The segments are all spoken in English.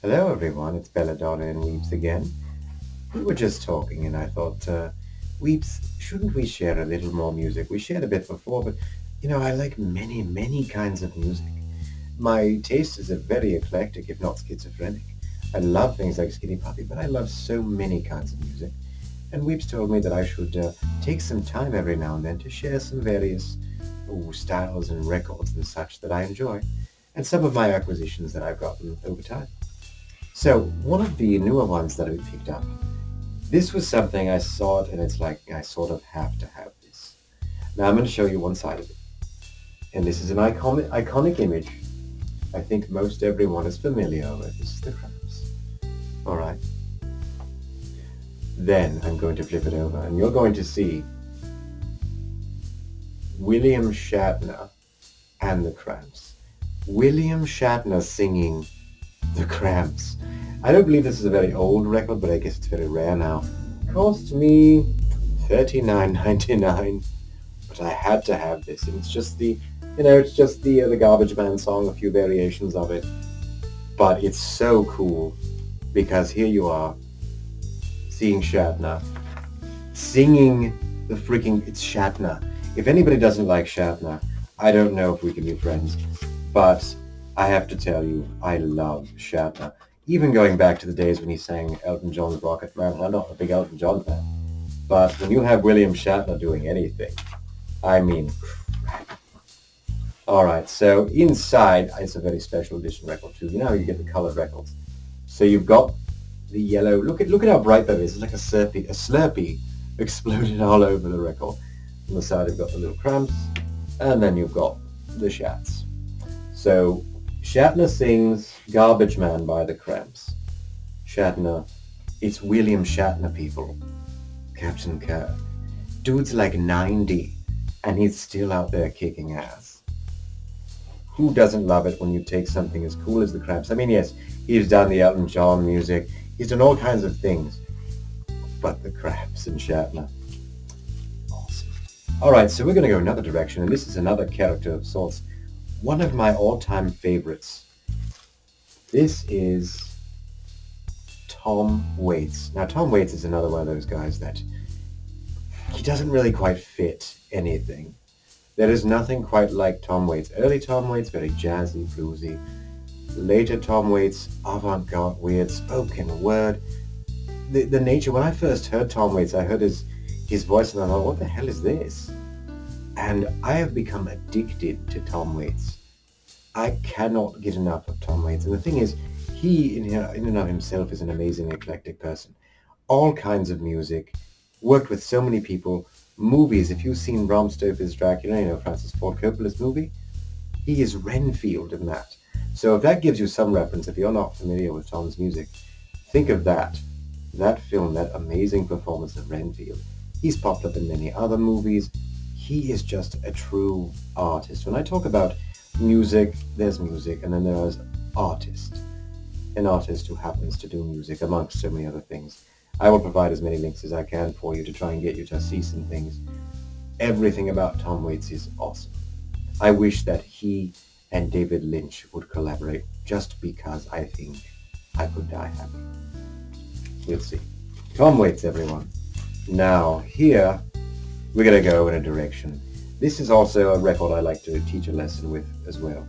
Hello everyone, it's Belladonna and Weeps again. We were just talking and I thought, Weeps, shouldn't we share a little more music? We shared a bit before, but I like many, many kinds of music. My taste is a very eclectic, if not schizophrenic. I love things like Skinny Puppy, but I love so many kinds of music. And Weeps told me that I should take some time every now and then to share some various styles and records and such that I enjoy, and some of my acquisitions that I've gotten over time. So one of the newer ones that I picked up, this was something I saw it and it's like I sort of have to have this. Now I'm going to show you one side of it. And this is an iconic image I think most everyone is familiar with. This is the Cramps. Alright. Then I'm going to flip it over and you're going to see William Shatner and the Cramps. William Shatner singing the Cramps. I don't believe this is a very old record, but I guess it's very rare now. Cost me $39.99, but I had to have this, and it's just the Garbage Man song, a few variations of it, but it's so cool because here you are seeing Shatner singing it's Shatner. If anybody doesn't like Shatner, I don't know if we can be friends, but I have to tell you, I love Shatner. Even going back to the days when he sang Elton John's Rocket Man. I'm not a big Elton John fan, but when you have William Shatner doing anything, I mean, all right, so inside, it's a very special edition record too. You know how you get the colored records. So you've got the yellow. Look at how bright that is. It's like a Slurpee exploded all over the record. On the side, you've got the little Cramps, and then you've got the Shats. So Shatner sings Garbage Man by the Cramps. Shatner, it's William Shatner, people. Captain Kirk. Dude's like 90, and he's still out there kicking ass. Who doesn't love it when you take something as cool as the Cramps? I mean, yes, he's done the Elton John music. He's done all kinds of things. But the Cramps and Shatner. Awesome. All right, so we're going to go another direction, and this is another character of sorts. One of my all-time favorites. This is Tom Waits. Now, Tom Waits is another one of those guys that he doesn't really quite fit anything. There is nothing quite like Tom Waits. Early Tom Waits, very jazzy, bluesy. Later Tom Waits, avant-garde, weird, spoken word. The nature, when I first heard Tom Waits, I heard his voice and I thought, what the hell is this? And I have become addicted to Tom Waits. I cannot get enough of Tom Waits. And the thing is, he in and of himself is an amazing eclectic person. All kinds of music, worked with so many people, movies. If you've seen Bram Stoker's Dracula, Francis Ford Coppola's movie, he is Renfield in that. So if that gives you some reference, if you're not familiar with Tom's music, think of that film, that amazing performance of Renfield. He's popped up in many other movies. He is just a true artist. When I talk about music, there's music, and then there's artist. An artist who happens to do music amongst so many other things. I will provide as many links as I can for you to try and get you to see some things. Everything about Tom Waits is awesome. I wish that he and David Lynch would collaborate just because I think I could die happy. We'll see. Tom Waits, everyone. Now, here, we're going to go in a direction. This is also a record I like to teach a lesson with as well.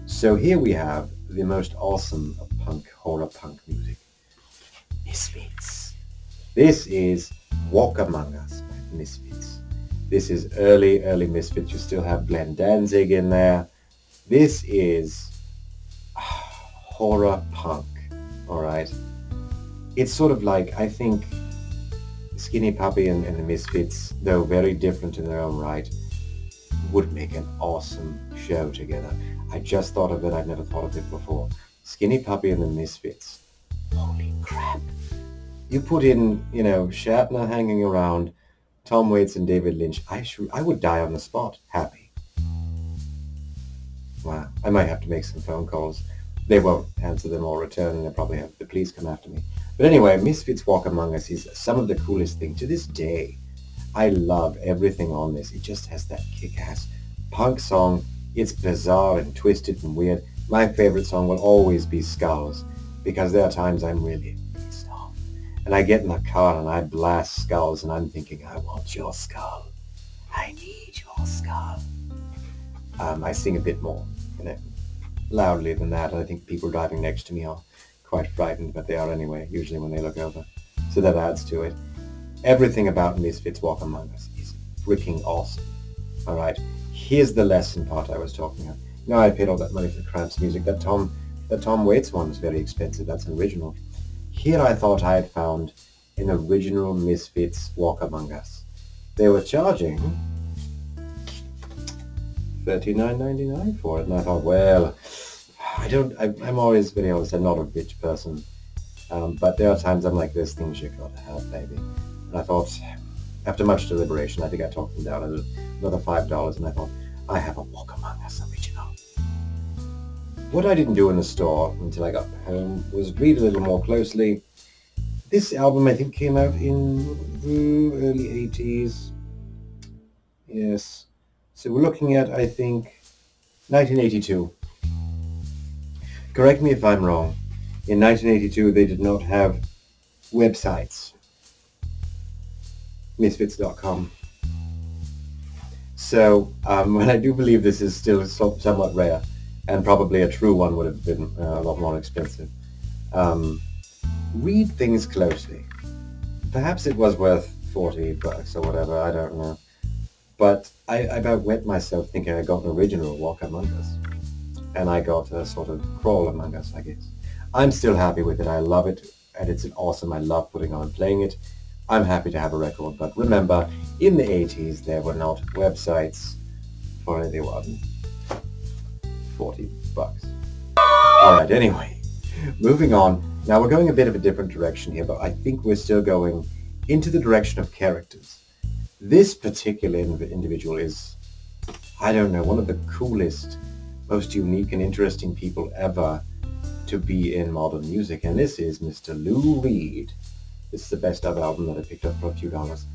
So here we have the most awesome of horror punk music. Misfits. This is Wakamangas Misfits. This is early Misfits. You still have Glenn Danzig in there. This is horror punk, all right? It's sort of like, I think, Skinny Puppy and the Misfits, though very different in their own right, would make an awesome show together. I just thought of it. I've never thought of it before. Skinny Puppy and the Misfits. Holy crap. You put in, Shatner hanging around, Tom Waits and David Lynch. I would die on the spot, happy. Wow. I might have to make some phone calls. They won't answer them or return, and they'll probably have the police come after me. But anyway, Misfits Walk Among Us is some of the coolest thing to this day. I love everything on this. It just has that kick-ass Punk song, it's bizarre and twisted and weird. My favorite song will always be Skulls, because there are times I'm really pissed off. And I get in the car and I blast Skulls and I'm thinking, I want your skull. I need your skull. I sing a bit more, loudly than that. I think people driving next to me are quite frightened, but they are anyway, usually when they look over. So that adds to it. Everything about Misfits Wakamangas is freaking awesome. Alright, here's the lesson part I was talking about. Now I paid all that money for the Cramps music. That Tom Waits one was very expensive. That's an original. Here I thought I had found an original Misfits Wakamangas. They were charging $39.99 for it, and I thought, well, I'm always very honest, I'm not a rich person, but there are times I'm like, there's things you gotta have, baby. And I thought, after much deliberation, I think I talked them down another $5, and I thought, I have a Wakamangas original. What I didn't do in the store until I got home was read a little more closely. This album, I think, came out in the early 80s. Yes. So we're looking at, I think, 1982. Correct me if I'm wrong. In 1982, they did not have websites. Misfits.com. So, and I do believe this is still somewhat rare, and probably a true one would have been a lot more expensive. Read things closely. Perhaps it was worth $40 or whatever, I don't know. But I about wet myself thinking I got an original Wakamangas. And I got a sort of crawl Among Us, I guess. I'm still happy with it. I love it. And it's awesome. I love putting on and playing it. I'm happy to have a record. But remember, in the 80s, there were not websites for anyone. $40. Alright, anyway. Moving on. Now we're going a bit of a different direction here, but I think we're still going into the direction of characters. This particular individual is, I don't know, one of the coolest, most unique and interesting people ever to be in modern music, and this is Mr. Lou Reed. This is the best of album that I picked up for a few dollars.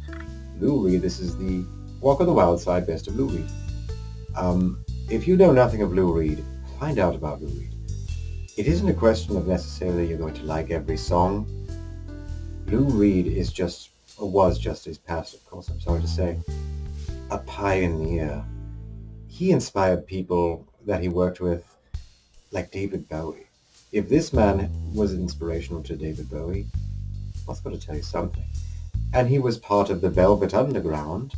Lou Reed, this is the Walk on the Wild Side Best of Lou Reed. If you know nothing of Lou Reed, find out about Lou Reed. It isn't a question of necessarily you're going to like every song. Lou Reed is just, or was just his past, of course, I'm sorry to say, a pioneer. He inspired people that he worked with, like David Bowie. If this man was inspirational to David Bowie, I've got to tell you something. And he was part of the Velvet Underground,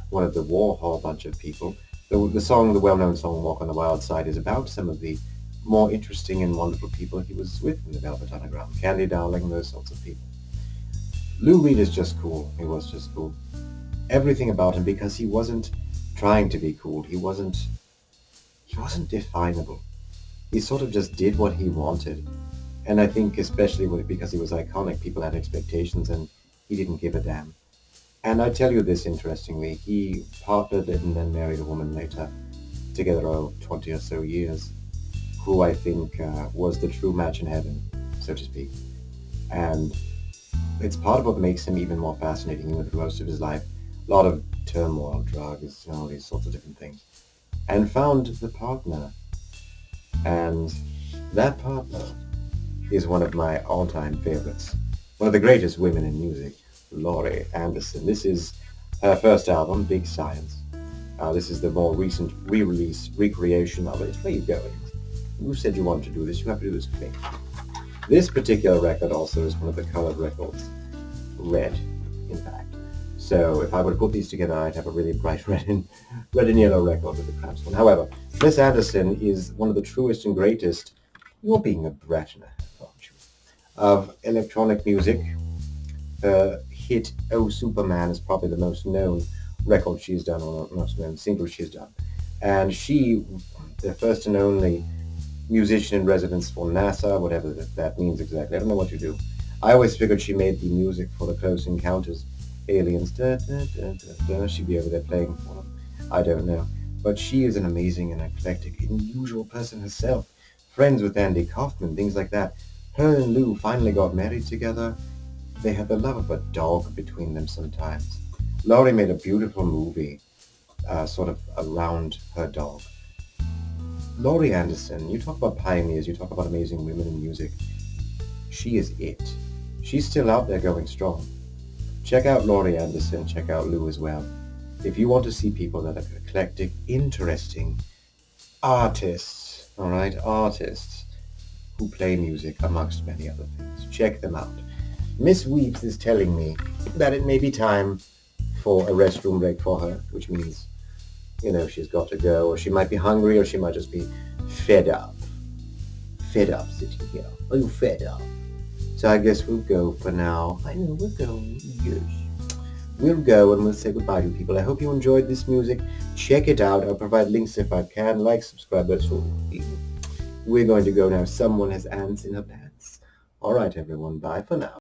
one of the Warhol bunch of people. The well-known song Walk on the Wild Side is about some of the more interesting and wonderful people he was with in the Velvet Underground. Candy Darling, those sorts of people. Lou Reed is just cool. He was just cool. Everything about him, because he wasn't trying to be cool. He wasn't definable. He sort of just did what he wanted. And I think especially because he was iconic, people had expectations and he didn't give a damn. And I tell you this interestingly, he partnered and then married a woman later, together 20 or so years, who I think was the true match in heaven, so to speak. And it's part of what makes him even more fascinating. He went through most of his life, a lot of turmoil, drugs, all these sorts of different things, and found the partner. And that partner is one of my all-time favorites. One of the greatest women in music, Laurie Anderson. This is her first album, Big Science. This is the more recent re-release, recreation of it. Where are you going? You said you wanted to do this. You have to do this for me. This particular record also is one of the colored records. Red, in fact. So if I were to put these together, I'd have a really bright red and yellow record with the Cramps one. However, Miss Anderson is one of the truest and greatest, you're being a brat and a half, aren't you, of electronic music. Her hit Oh Superman is probably the most known record she's done, or most known single she's done. And she, the first and only musician in residence for NASA, whatever that means exactly. I don't know what you do. I always figured she made the music for the Close Encounters aliens. Da, da, da, da, da. She'd be over there playing for them. I don't know. But she is an amazing and eclectic, unusual person herself. Friends with Andy Kaufman, things like that. Her and Lou finally got married together. They had the love of a dog between them sometimes. Laurie made a beautiful movie sort of around her dog. Laurie Anderson, you talk about pioneers, you talk about amazing women in music. She is it. She's still out there going strong. Check out Laurie Anderson, check out Lou as well. If you want to see people that are eclectic, interesting artists, all right, artists who play music amongst many other things, check them out. Miss Weeps is telling me that it may be time for a restroom break for her, which means, she's got to go, or she might be hungry, or she might just be fed up. Fed up sitting here. Are you fed up? So I guess we'll go for now. I know we're going. Yes. We'll go and we'll say goodbye to people. I hope you enjoyed this music. Check it out. I'll provide links if I can. Like, subscribe, that sort of thing. We're going to go now. Someone has ants in her pants. All right, everyone. Bye for now.